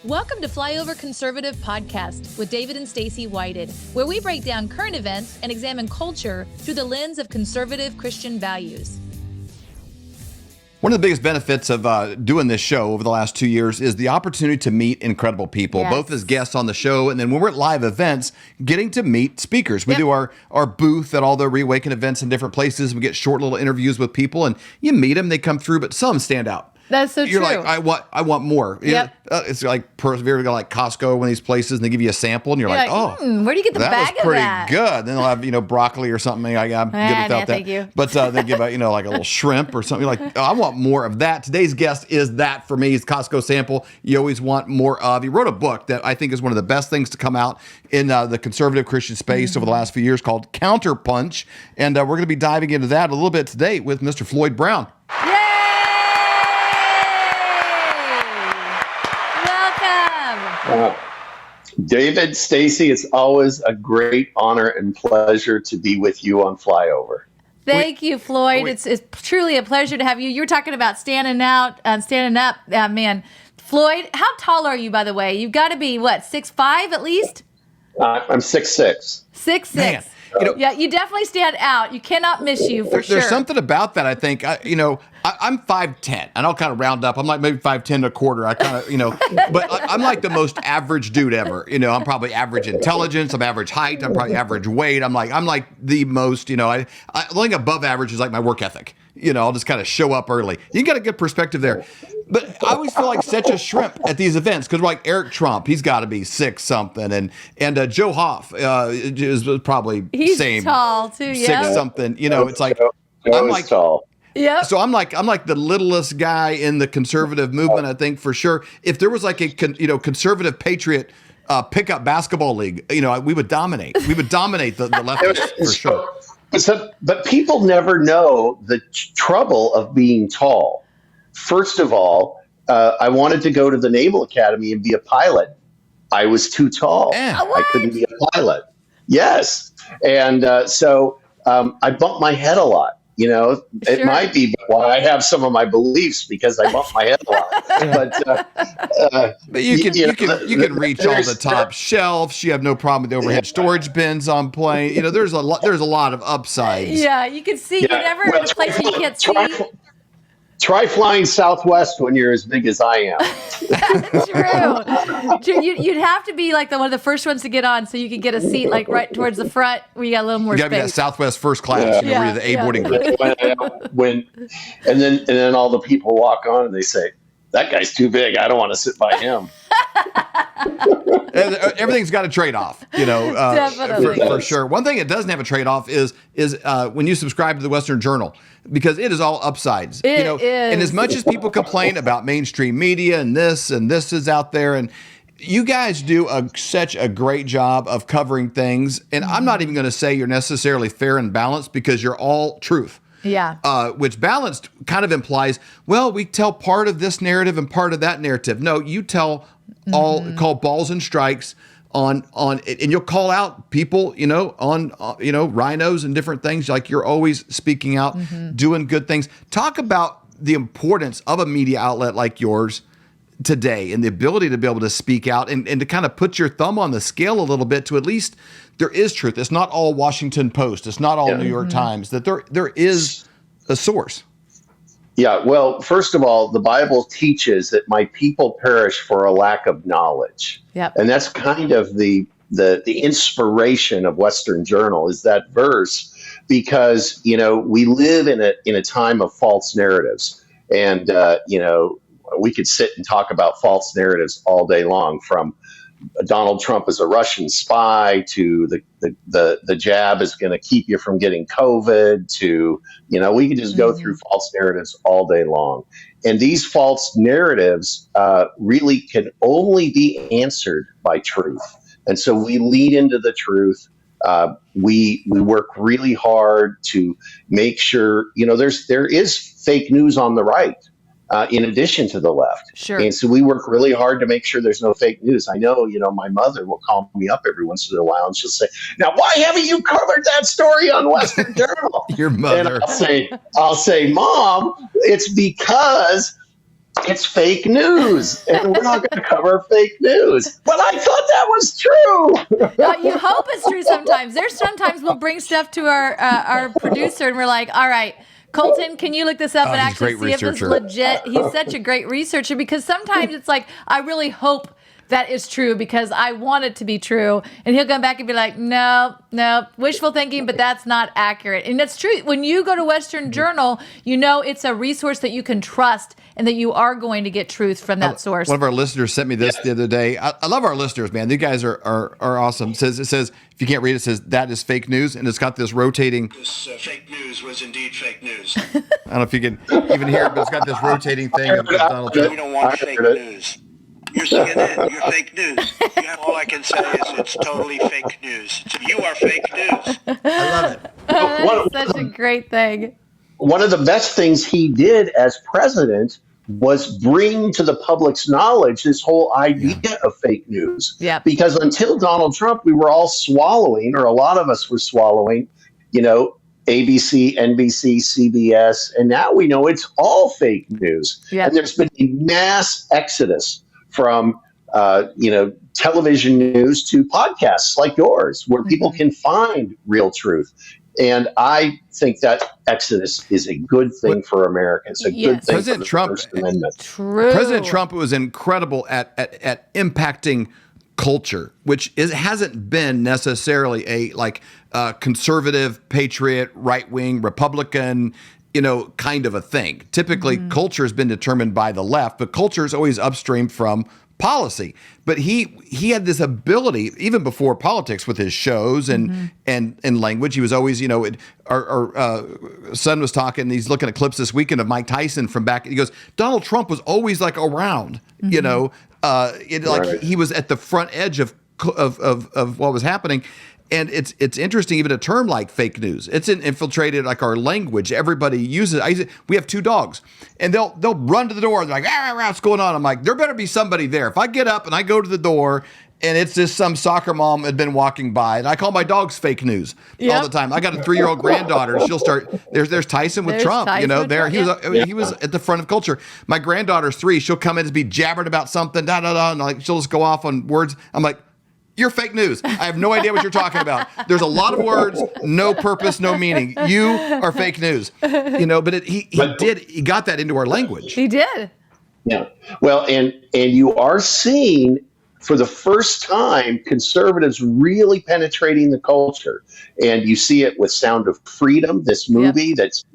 Welcome to Flyover Conservative Podcast with David and Stacy Whited, where we break down current events and examine culture through the lens of conservative Christian values. One of the biggest benefits of doing this show over the last 2 years is the opportunity to meet incredible people, both as guests on the show and then when we're at live events, getting to meet speakers. We do our booth at all the Reawaken events in different places. We get short little interviews with people and you meet them, they come through, but some stand out. That's so You're true. like, I want more. Yep. It's like persevere to go like Costco, one of these places, and they give you a sample, and you're like, where do you get the bag was pretty of that? good. Then they'll have, broccoli or something. I'm good without that. Thank you. But they give out, like a little shrimp or something. You're like, I want more of that. Today's guest is that for me. He's Costco sample. You always want more of. He wrote a book that I think is one of the best things to come out in the conservative Christian space over the last few years called Counterpunch. And we're going to be diving into that a little bit today with Mr. Floyd Brown. David, Stacy, it's always a great honor and pleasure to be with you on Flyover. Thank you, Floyd. It's truly a pleasure to have you. You were talking about standing up, man. Floyd, how tall are you, by the way? You've got to be, 6'5" at least? I'm 6'6". 6'6". Man. You definitely stand out. You cannot miss you for sure. There's something about that, I think. I'm 5'10", and I'll kind of round up. I'm like maybe 5'10" and a quarter. I kind of, but I'm like the most average dude ever. I'm probably average intelligence. I'm average height. I'm probably average weight. I'm like the most, I think above average is like my work ethic. I'll just kind of show up early. You got a good perspective there. But I always feel like such a shrimp at these events because like Eric Trump, he's got to be 6 something, and Joe Hoff is probably he's same tall too, 6 something. It's like I'm like tall. Yeah. So I'm like the littlest guy in the conservative movement, I think for sure. If there was like a conservative patriot pickup basketball league, we would dominate. We would dominate the leftists for sure. But people never know the trouble of being tall. First of all, I wanted to go to the Naval Academy and be a pilot. I was too tall. I couldn't be a pilot. Yes. And so I bumped my head a lot. It might be why I have some of my beliefs because I bump my head a lot. But you can reach all the top shelves. You have no problem with the overhead storage bins on plane. There's a lot of upsides. Yeah, you can see. You're never in a place you can't see. Try flying Southwest when you're as big as I am. True. You'd have to be like one of the first ones to get on, so you could get a seat like right towards the front where you got a little more you space. You got to be that Southwest first class. Where you're the A boarding group. And then all the people walk on and they say, "That guy's too big. I don't want to sit by him." Everything's got a trade-off, Definitely. for sure. One thing it doesn't have a trade-off is when you subscribe to the Western Journal, because it is all upsides. It is. And as much as people complain about mainstream media and this is out there, and you guys do such a great job of covering things. And I'm not even going to say you're necessarily fair and balanced because you're all truth. Yeah. Which balanced kind of implies, well, we tell part of this narrative and part of that narrative. No, you tell call balls and strikes on, and you'll call out people, on rhinos and different things. Like you're always speaking out, doing good things. Talk about the importance of a media outlet like yours today and the ability to be able to speak out and to kind of put your thumb on the scale a little bit to at least there is truth. It's not all Washington Post. It's not all New York Times. That there is a source. Yeah, well, first of all, the Bible teaches that my people perish for a lack of knowledge. Yep. And that's kind of the inspiration of Western Journal is that verse because, we live in a time of false narratives. And, we could sit and talk about false narratives all day long, from Donald Trump is a Russian spy to the jab is going to keep you from getting COVID to, we could just go through false narratives all day long. And these false narratives really can only be answered by truth. And so we lead into the truth. We work really hard to make sure, there is fake news on the right. In addition to the left. Sure. And so we work really hard to make sure there's no fake news. I know, my mother will call me up every once in a while and she'll say, "Now, why haven't you covered that story on Western Journal?" Your mother. And I'll say, "Mom, it's because it's fake news, and we're not going to cover fake news. But I thought that was true. You hope it's true sometimes. There's sometimes we'll bring stuff to our producer and we're like, all right, Colton, can you look this up and he's a actually great see if it's researcher. legit? He's such a great researcher because sometimes it's like, I really hope that is true because I want it to be true. And he'll come back and be like, no, wishful thinking, but that's not accurate. And that's true. When you go to Western Journal, you know it's a resource that you can trust and that you are going to get truth from that source. One of our listeners sent me this the other day. I love our listeners, man. These guys are awesome. It says, if you can't read it, it says, that is fake news. And it's got this rotating. This fake news was indeed fake news. I don't know if you can even hear it, but it's got this rotating thing of Donald Trump. You don't want fake news. You're CNN. You're fake news. All I can say is it's totally fake news. You are fake news. I love it. That is such a great thing. One of the best things he did as president was bring to the public's knowledge this whole idea of fake news. Yeah. Because until Donald Trump, we were all swallowing, or a lot of us were swallowing, ABC, NBC, CBS, and now we know it's all fake news. Yeah. And there's been a mass exodus from television news to podcasts like yours, where people can find real truth. And I think that exodus is a good thing for America. It's a good thing President for the Trump, First Amendment. True. President Trump was incredible at impacting culture, which hasn't been necessarily a conservative, patriot, right-wing, Republican, kind of a thing. Typically, culture has been determined by the left, but culture is always upstream from policy. But he had this ability, even before politics, with his shows and language. He was always, our son was talking, he's looking at clips this weekend of Mike Tyson from back. He goes, Donald Trump was always around, he was at the front edge of what was happening. And it's interesting, even a term like fake news. It's infiltrated our language. Everybody uses it. We have two dogs, and they'll run to the door. They're like, what's going on? I'm like, there better be somebody there. If I get up and I go to the door, and it's just some soccer mom had been walking by, and I call my dogs fake news all the time. I got a 3-year-old granddaughter. She'll start. There's Tyson with Trump. He was at the front of culture. My granddaughter's 3. She'll come in and be jabbering about something, and she'll just go off on words. I'm like, you're fake news. I have no idea what you're talking about. There's a lot of words, no purpose, no meaning. You are fake news. But he got that into our language. He did. Yeah. Well, and you are seeing for the first time conservatives really penetrating the culture. And you see it with Sound of Freedom, this movie that's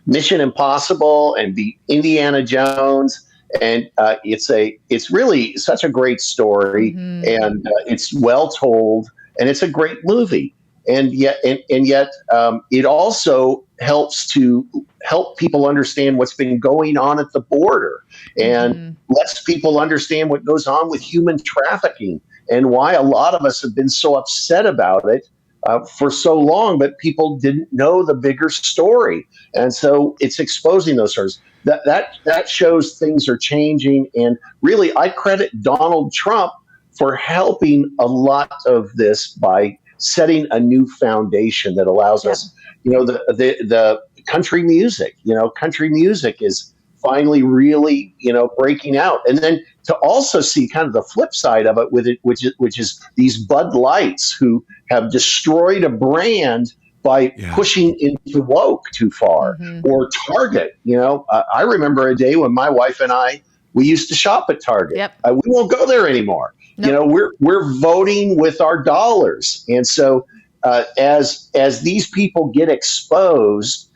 Mission Impossible and Indiana Jones. And it's really such a great story, and it's well told, and it's a great movie. And yet, it also helps to help people understand what's been going on at the border, and lets people understand what goes on with human trafficking and why a lot of us have been so upset about it for so long, but people didn't know the bigger story. And so it's exposing those stories. That shows things are changing. And really, I credit Donald Trump for helping a lot of this by setting a new foundation that allows us, the country music, country music is finally really, breaking out. And then to also see kind of the flip side of it with it, which is these Bud Lights who have destroyed a brand by pushing into woke too far, or Target. I remember a day when my wife and we used to shop at Target. Yep. We won't go there anymore. Nope. We're voting with our dollars. And so as these people get exposed,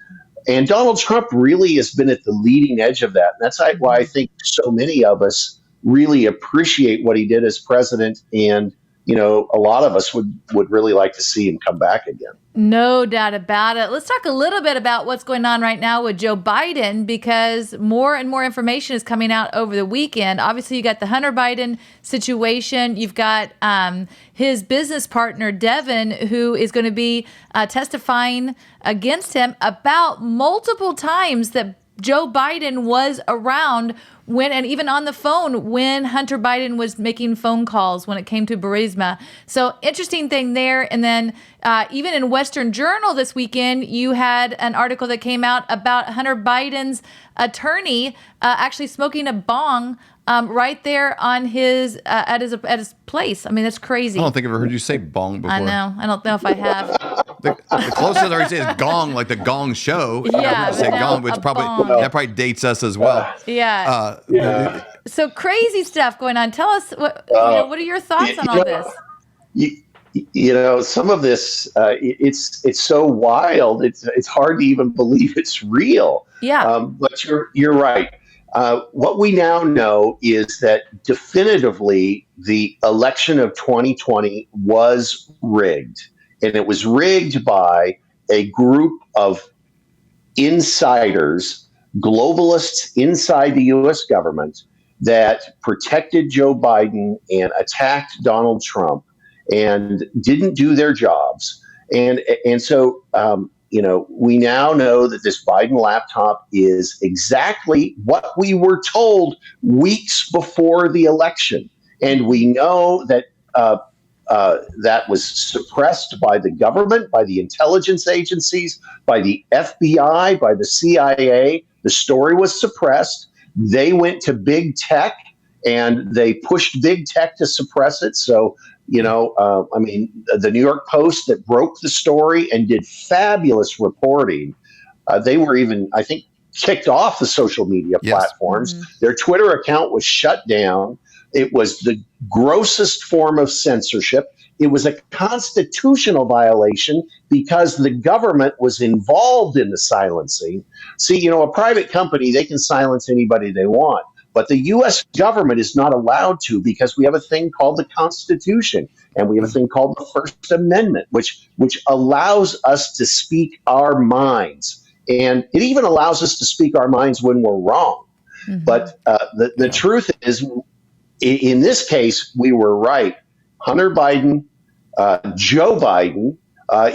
and Donald Trump really has been at the leading edge of that. And that's why I think so many of us really appreciate what he did as president. And, a lot of us would really like to see him come back again. No doubt about it. Let's talk a little bit about what's going on right now with Joe Biden, because more and more information is coming out over the weekend. Obviously, you got the Hunter Biden situation. You've got his business partner, Devin, who is going to be testifying against him about multiple times that Joe Biden was around when, and even on the phone when Hunter Biden was making phone calls when it came to Burisma. So interesting thing there. And then even in Western Journal this weekend, you had an article that came out about Hunter Biden's attorney actually smoking a bong right there on his at his place. I mean, that's crazy. I don't think I've ever heard you say bong before. I know. I don't know if I have. The closest I've ever say is gong, like the Gong Show. Yeah, say but gong, no, which a probably bong. that probably dates us as well. Yeah. So crazy stuff going on. Tell us what are your thoughts on all this? Some of this it's so wild. It's hard to even believe it's real. Yeah. But you're right. What we now know is that definitively the election of 2020 was rigged, and it was rigged by a group of insiders, globalists inside the U.S. government that protected Joe Biden and attacked Donald Trump and didn't do their jobs. And so, we now know that this Biden laptop is exactly what we were told weeks before the election. And we know that that was suppressed by the government, by the intelligence agencies, by the FBI, by the CIA. The story was suppressed. They went to big tech and they pushed big tech to suppress it. So, the New York Post that broke the story and did fabulous reporting, they were even, I think, kicked off the social media platforms. Mm-hmm. Their Twitter account was shut down. It was the grossest form of censorship. It was a constitutional violation because the government was involved in the silencing. See, a private company, they can silence anybody they want. But the U.S. government is not allowed to because we have a thing called the Constitution and we have a thing called the First Amendment, which allows us to speak our minds. And it even allows us to speak our minds when we're wrong. Mm-hmm. But the truth is, in this case, we were right. Hunter Biden, Joe Biden,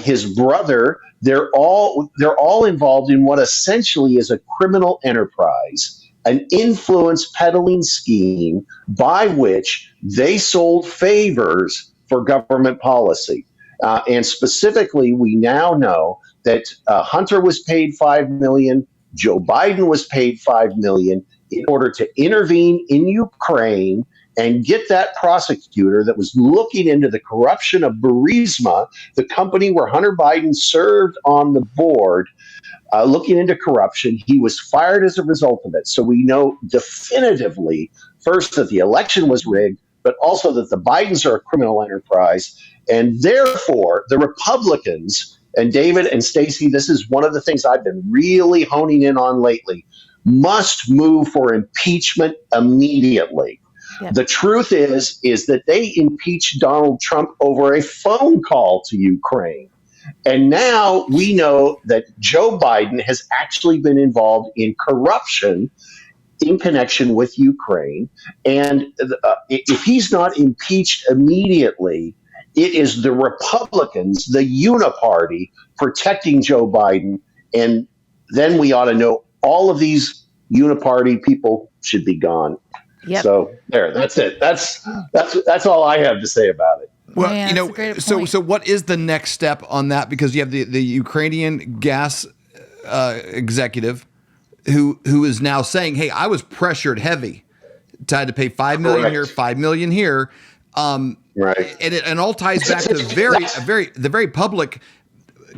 his brother, they're all involved in what essentially is a criminal enterprise, an influence peddling scheme by which they sold favors for government policy. And specifically, we now know that Hunter was paid $5 million, Joe Biden was paid $5 million in order to intervene in Ukraine and get that prosecutor that was looking into the corruption of Burisma, the company where Hunter Biden served on the board, looking into corruption. He was fired as a result of it. So we know definitively, first, that the election was rigged, but also that the Bidens are a criminal enterprise. And therefore, the Republicans, and David and Stacey, this is one of the things I've been really honing in on lately, must move for impeachment immediately. Yeah. The truth is that they impeached Donald Trump over a phone call to Ukraine. And now we know that Joe Biden has actually been involved in corruption in connection with Ukraine. And if he's not impeached immediately, it is the Republicans, the uniparty, protecting Joe Biden. And then we ought to know all of these uniparty people should be gone. Yep. So that's it. That's all I have to say about it. Well, so what is the next step on that? Because you have the Ukrainian gas executive who is now saying, "Hey, I was pressured heavy, had to pay $5 million here, $5 million here." Right, and it all ties back to the very public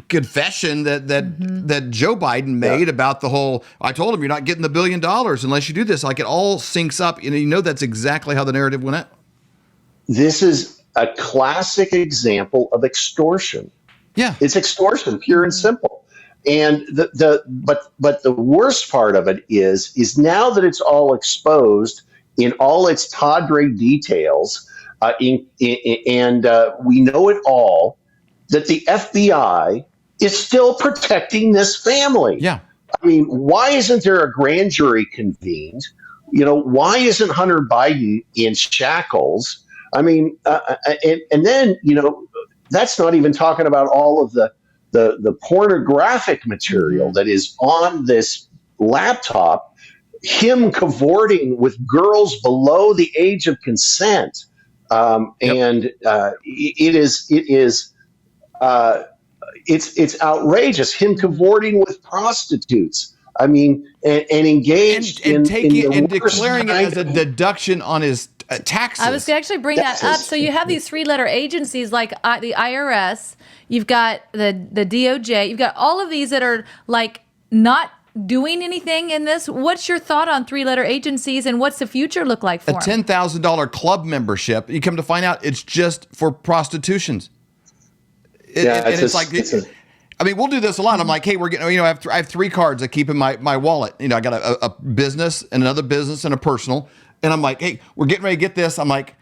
confession that Joe Biden made about the whole. I told him you're not getting the $1 billion unless you do this. Like, it all syncs up, and that's exactly how the narrative went out. This is a classic example of extortion. Yeah, it's extortion, pure and simple. And but the worst part of it is now that it's all exposed in all its tawdry details, and we know it all, that the FBI is still protecting this family. Yeah, I mean, why isn't there a grand jury convened? Why isn't Hunter Biden in shackles? I mean, and then, that's not even talking about all of the pornographic material that is on this laptop him cavorting with girls below the age of consent. And it's outrageous. Him cavorting with prostitutes. I mean, and engaged and in taking the and worst declaring it kind as a of- deduction on his taxes. I was going to actually bring that up. So you have these 3-letter agencies like the IRS, you've got the DOJ, you've got all of these that are like not doing anything in this. What's your thought on 3-letter agencies, and what's the future look like for a them? $10,000 club membership. You come to find out it's just for prostitutions. I mean, we'll do this a lot. I'm like, hey, we're getting, I have 3 cards I keep in my wallet. I got a business and another business and a personal. And I'm like, hey, we're getting ready to get this. I'm like,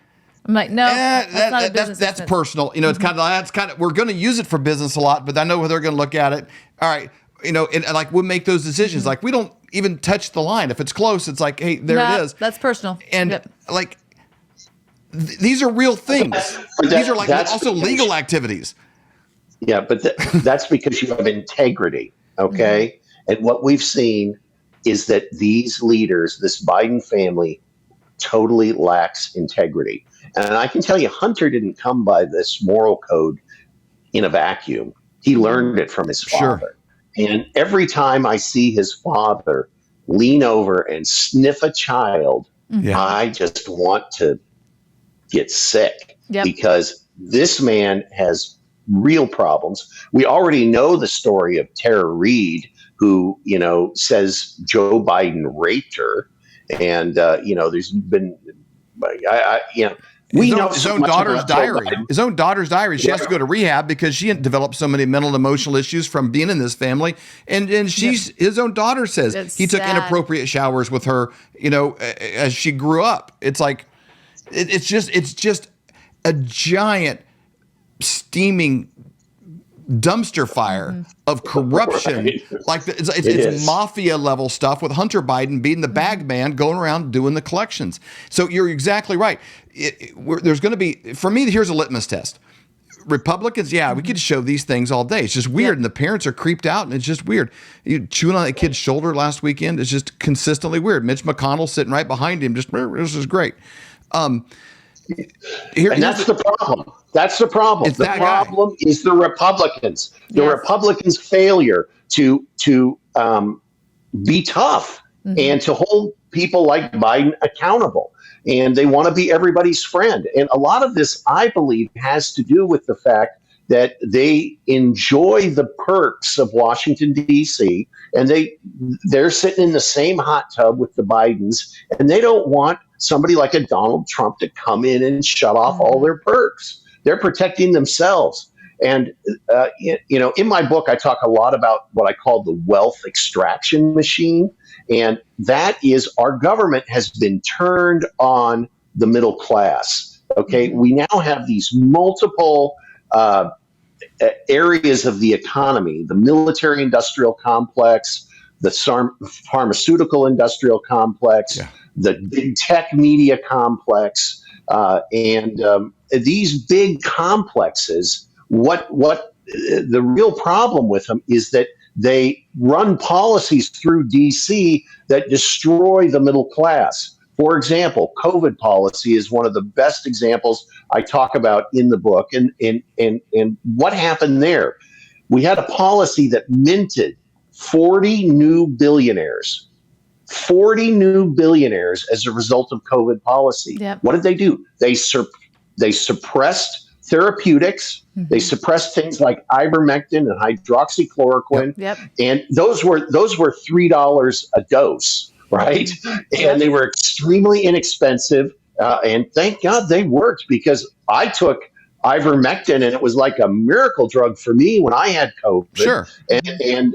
no, that's not a business that's expense. personal. It's kind of, we're going to use it for business a lot, but I know where they're going to look at it. All right. And like we'll make those decisions. Like we don't even touch the line. If it's close, it's like, hey, there it is. That's personal. And like, these are real things. These are like also legal activities. Yeah, but that's because you have integrity, okay? And what we've seen is that these leaders, this Biden family, totally lacks integrity. And I can tell you, Hunter didn't come by this moral code in a vacuum. He learned it from his father. Sure. And every time I see his father lean over and sniff a child, I just want to get sick because this man has real problems. We already know the story of Tara Reid, who, says Joe Biden raped her. And, there's been, we know his own daughter's diary. His own daughter's diary. She has to go to rehab because she had developed so many mental and emotional issues from being in this family. And his own daughter says he took inappropriate showers with her, as she grew up. It's like, it's just a giant steaming dumpster fire of corruption. Right. Like it's mafia level stuff with Hunter Biden being the bag man going around doing the collections. So you're exactly right. There's going to be, for me, here's a litmus test. Republicans, we could show these things all day. It's just weird. And the parents are creeped out and it's just weird. You chewing on that kid's shoulder last weekend is just consistently weird. Mitch McConnell sitting right behind him. This is great. And that's the problem. That's the problem. The problem is the Republicans. The Republicans' failure to be tough and to hold people like Biden accountable. And they want to be everybody's friend. And a lot of this, I believe, has to do with the fact that they enjoy the perks of Washington, D.C., and they're sitting in the same hot tub with the Bidens, and they don't want somebody like a Donald Trump to come in and shut off all their perks. They're protecting themselves. And, in my book, I talk a lot about what I call the wealth extraction machine. And that is our government has been turned on the middle class. Okay. We now have these multiple areas of the economy, the military industrial complex, the pharmaceutical industrial complex, the big tech media complex, and these big complexes. What the real problem with them is that they run policies through DC that destroy the middle class. For example, COVID policy is one of the best examples I talk about in the book. And what happened there? We had a policy that minted 40 new billionaires. 40 new billionaires as a result of COVID policy. Yep. What did they do? They suppressed therapeutics. They suppressed things like ivermectin and hydroxychloroquine. Yep. And those were $3 a dose, right? And they were extremely inexpensive. And thank God they worked, because I took ivermectin and it was like a miracle drug for me when I had COVID. Sure. And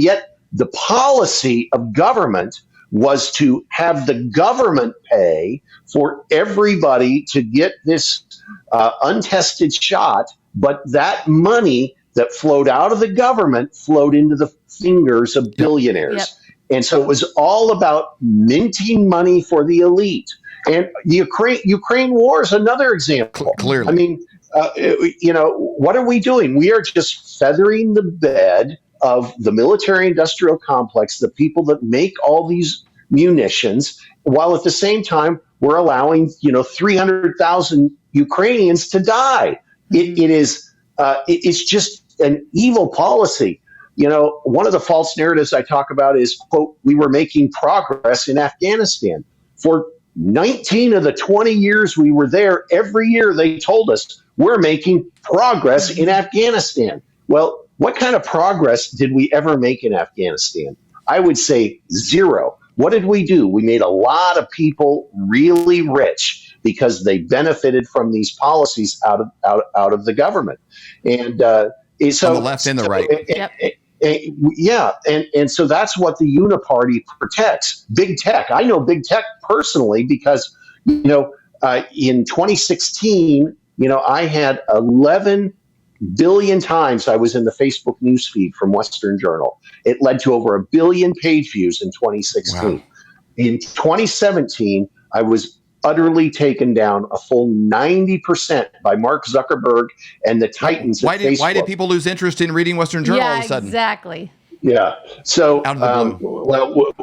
yet the policy of government was to have the government pay for everybody to get this untested shot, but that money that flowed out of the government flowed into the fingers of billionaires. Yep. And so it was all about minting money for the elite. And the Ukraine war is another example. Clearly. I mean, what are we doing? We are just feathering the bed of the military industrial complex, the people that make all these munitions, while at the same time we're allowing 300,000 Ukrainians to die. It's just an evil policy. One of the false narratives I talk about is, quote, we were making progress in Afghanistan. For 19 of the 20 years we were there, every year they told us we're making progress in Afghanistan. Well, what kind of progress did we ever make in Afghanistan? I would say zero. What did we do? We made a lot of people really rich because they benefited from these policies out of the government. And so on the left and the right. Yeah, and so that's what the uniparty protects. Big tech. I know big tech personally because in 2016, I had 11 billion times I was in the Facebook newsfeed from Western Journal. It led to over 1 billion page views in 2016. Wow. In 2017, I was utterly taken down a full 90% by Mark Zuckerberg and the titans of Facebook. Why did people lose interest in reading Western Journal all of a sudden? Exactly. Yeah. So, out of the blue.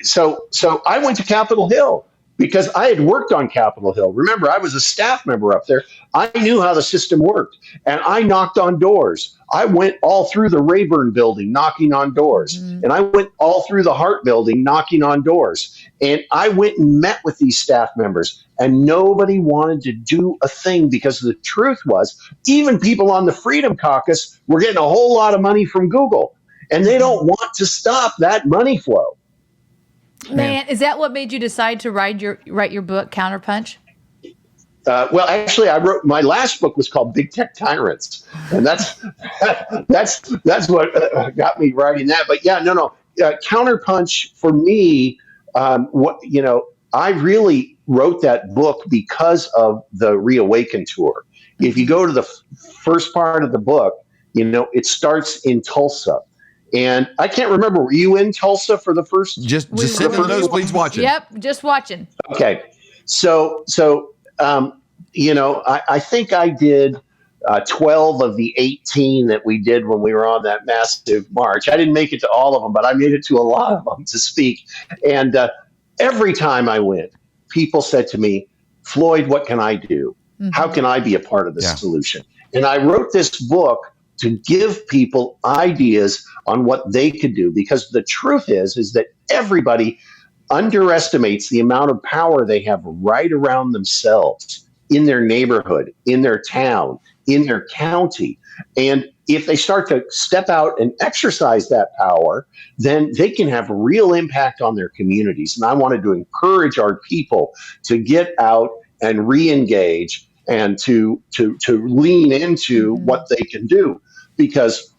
So I went to Capitol Hill because I had worked on Capitol Hill. Remember, I was a staff member up there. I knew how the system worked, and I knocked on doors. I went all through the Rayburn building knocking on doors, and I went all through the Hart building knocking on doors. And I went and met with these staff members, and nobody wanted to do a thing because the truth was, even people on the Freedom Caucus were getting a whole lot of money from Google, and they don't want to stop that money flow. Man, is that what made you decide to write your book, Counterpunch? Well, actually, I wrote my last book was called Big Tech Tyrants, and that's what got me writing that. But yeah, Counterpunch for me, I really wrote that book because of the Reawaken tour. If you go to the first part of the book, it starts in Tulsa. And I can't remember, were you in Tulsa for the first? Just sitting in the nosebleeds watching. Yep, just watching. Okay. So I think I did 12 of the 18 that we did when we were on that massive march. I didn't make it to all of them, but I made it to a lot of them to speak. And every time I went, people said to me, Floyd, what can I do? Mm-hmm. How can I be a part of the solution? And I wrote this book to give people ideas on what they could do, because the truth is that everybody underestimates the amount of power they have right around themselves, in their neighborhood, in their town, in their county. And if they start to step out and exercise that power, then they can have real impact on their communities. And I wanted to encourage our people to get out and re-engage and to lean into what they can do. Because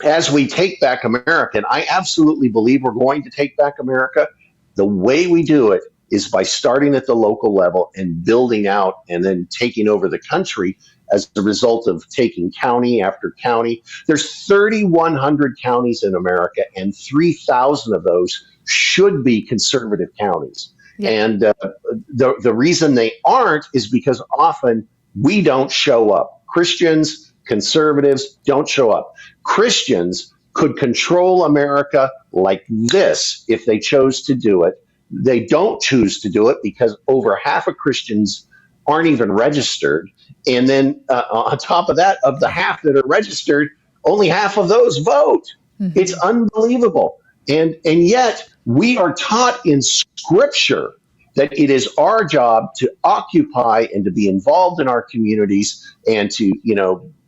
as we take back America, and I absolutely believe we're going to take back America, the way we do it is by starting at the local level and building out and then taking over the country as a result of taking county after county. There's 3,100 counties in America, and 3,000 of those should be conservative counties. Yeah. And the reason they aren't is because often we don't show up. Christians, conservatives don't show up. Christians could control America like this if they chose to do it. They don't choose to do it because over half of Christians aren't even registered. And then on top of that, of the half that are registered, only half of those vote. Mm-hmm. It's unbelievable. And yet we are taught in Scripture that it is our job to occupy and to be involved in our communities and to,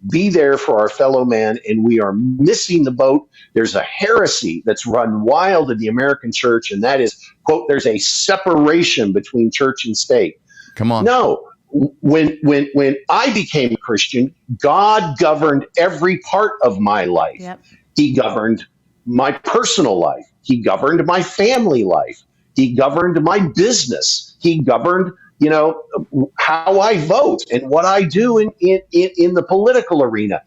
be there for our fellow man, and we are missing the boat. There's a heresy that's run wild in the American church, and that is, quote, there's a separation between church and state. Come on. No. When I became a Christian, God governed every part of my life. Yep. He governed my personal life. He governed my family life. He governed my business. He governed how I vote and what I do in the political arena.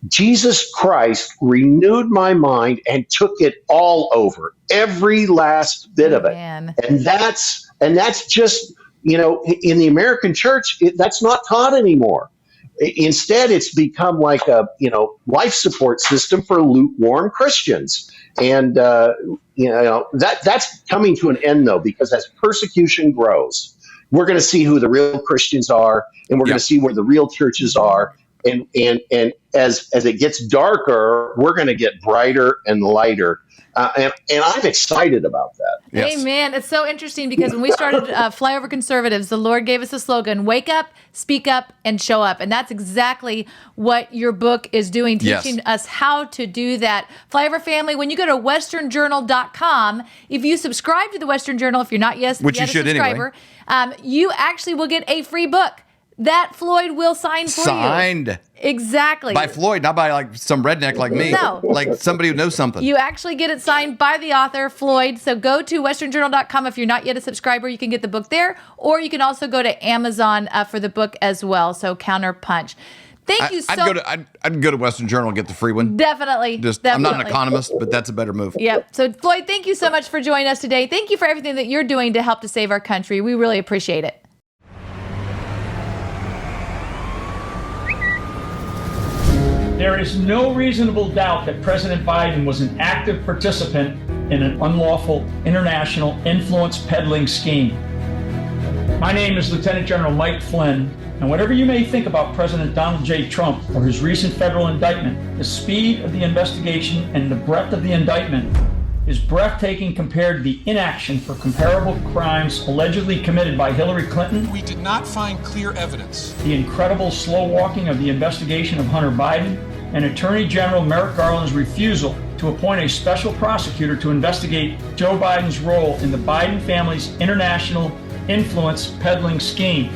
Jesus Christ renewed my mind and took it all over, every last bit of it. And that's just, in the American church, that's not taught anymore. Instead, it's become like a life support system for lukewarm Christians, and that's coming to an end though, because as persecution grows, we're going to see who the real Christians are, and we're going to see where the real churches are, and as it gets darker, we're going to get brighter and lighter. And I'm excited about that. Yes. Amen. It's so interesting because when we started Flyover Conservatives, the Lord gave us a slogan: wake up, speak up, and show up. And that's exactly what your book is doing, teaching us how to do that. Flyover family, when you go to westernjournal.com, if you subscribe to the Western Journal, if you're not yet Which a you should subscriber, you actually will get a free book that Floyd will sign for you. Signed. Exactly. By Floyd, not by like some redneck like me. No. Like somebody who knows something. You actually get it signed by the author, Floyd. So go to westernjournal.com. If you're not yet a subscriber, you can get the book there. Or you can also go to Amazon for the book as well. So Counterpunch. Thank you so much. I'd go to Western Journal and get the free one. Definitely. I'm not an economist, but that's a better move. Yep. So Floyd, thank you so much for joining us today. Thank you for everything that you're doing to help to save our country. We really appreciate it. There is no reasonable doubt that President Biden was an active participant in an unlawful international influence peddling scheme. My name is Lieutenant General Mike Flynn, and whatever you may think about President Donald J. Trump or his recent federal indictment, the speed of the investigation and the breadth of the indictment is breathtaking compared to the inaction for comparable crimes allegedly committed by Hillary Clinton. We did not find clear evidence. The incredible slow walking of the investigation of Hunter Biden, and Attorney General Merrick Garland's refusal to appoint a special prosecutor to investigate Joe Biden's role in the Biden family's international influence peddling scheme.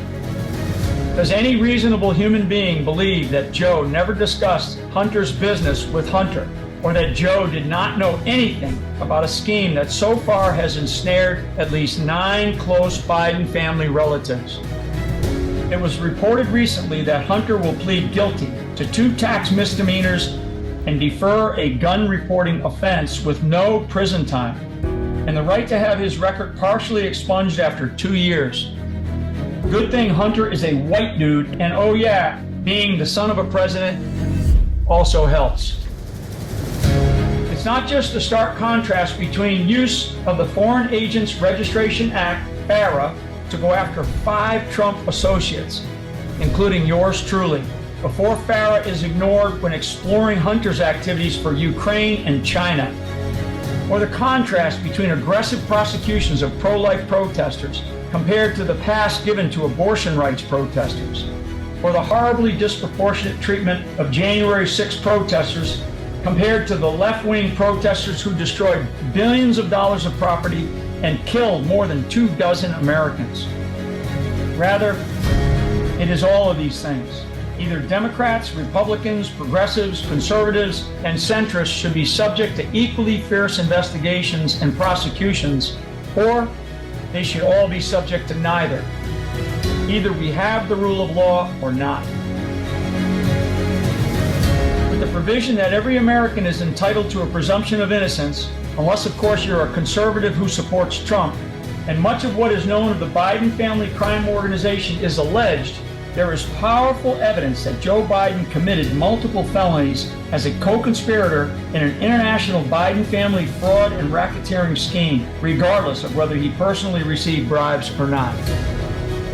Does any reasonable human being believe that Joe never discussed Hunter's business with Hunter, or that Joe did not know anything about a scheme that so far has ensnared at least 9 close Biden family relatives? It was reported recently that Hunter will plead guilty to 2 tax misdemeanors and defer a gun reporting offense with no prison time, and the right to have his record partially expunged after 2 years. Good thing Hunter is a white dude, and oh yeah, being the son of a president also helps. It's not just a stark contrast between use of the Foreign Agents Registration Act, FARA, to go after 5 Trump associates, including yours truly, before FARA is ignored when exploring Hunter's activities for Ukraine and China, or the contrast between aggressive prosecutions of pro-life protesters compared to the pass given to abortion rights protesters, or the horribly disproportionate treatment of January 6 protesters compared to the left-wing protesters who destroyed billions of dollars of property and killed more than 24 Americans. Rather, it is all of these things. Either Democrats, Republicans, progressives, conservatives, and centrists should be subject to equally fierce investigations and prosecutions, or they should all be subject to neither. Either we have the rule of law or not. With the provision that every American is entitled to a presumption of innocence, unless of course you're a conservative who supports Trump, and much of what is known of the Biden family crime organization is alleged, there is powerful evidence that Joe Biden committed multiple felonies as a co-conspirator in an international Biden family fraud and racketeering scheme, regardless of whether he personally received bribes or not.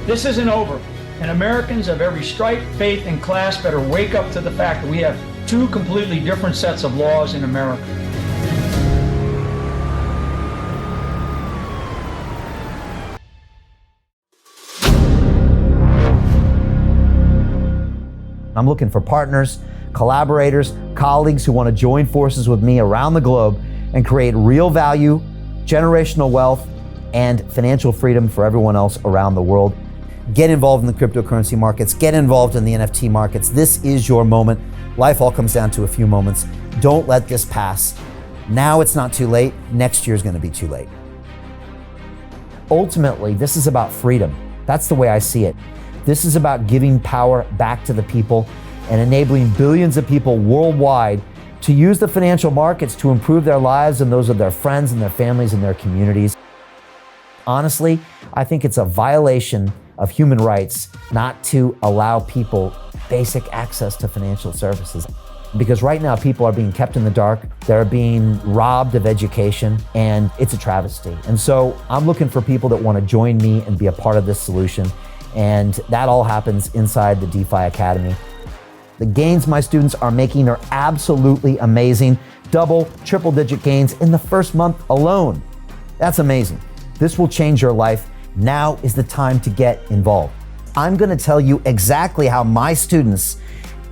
This isn't over, and Americans of every stripe, faith, and class better wake up to the fact that we have 2 completely different sets of laws in America. I'm looking for partners, collaborators, colleagues who want to join forces with me around the globe and create real value, generational wealth, and financial freedom for everyone else around the world. Get involved in the cryptocurrency markets, get involved in the NFT markets. This is your moment. Life all comes down to a few moments. Don't let this pass. Now it's not too late. Next year's going to be too late. Ultimately, this is about freedom. That's the way I see it. This is about giving power back to the people and enabling billions of people worldwide to use the financial markets to improve their lives and those of their friends and their families and their communities. Honestly, I think it's a violation of human rights not to allow people basic access to financial services. Because right now people are being kept in the dark, they're being robbed of education, and it's a travesty. And so I'm looking for people that want to join me and be a part of this solution. And that all happens inside the DeFi Academy. The gains my students are making are absolutely amazing. Double, triple digit gains in the first month alone. That's amazing. This will change your life. Now is the time to get involved. I'm gonna tell you exactly how my students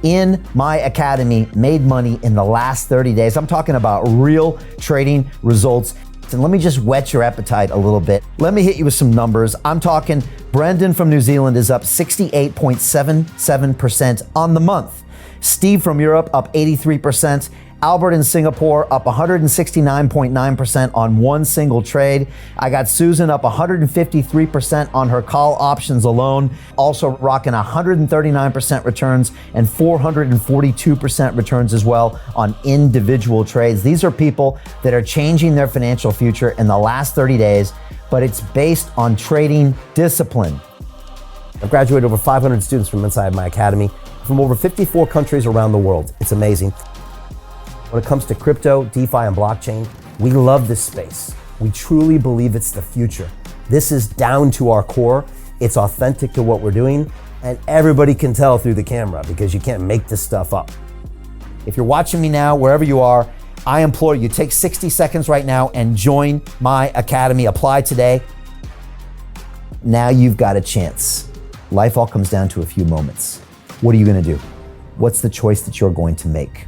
in my academy made money in the last 30 days. I'm talking about real trading results. And let me just whet your appetite a little bit. Let me hit you with some numbers. I'm talking Brendan from New Zealand is up 68.77% on the month. Steve from Europe up 83%. Albert in Singapore up 169.9% on one single trade. I got Susan up 153% on her call options alone, also rocking 139% returns and 442% returns as well on individual trades. These are people that are changing their financial future in the last 30 days, but it's based on trading discipline. I've graduated over 500 students from inside my academy from over 54 countries around the world. It's amazing. When it comes to crypto, DeFi, and blockchain, we love this space. We truly believe it's the future. This is down to our core. It's authentic to what we're doing, and everybody can tell through the camera because you can't make this stuff up. If you're watching me now, wherever you are, I implore you, take 60 seconds right now and join my academy. Apply today. Now you've got a chance. Life all comes down to a few moments. What are you gonna do? What's the choice that you're going to make?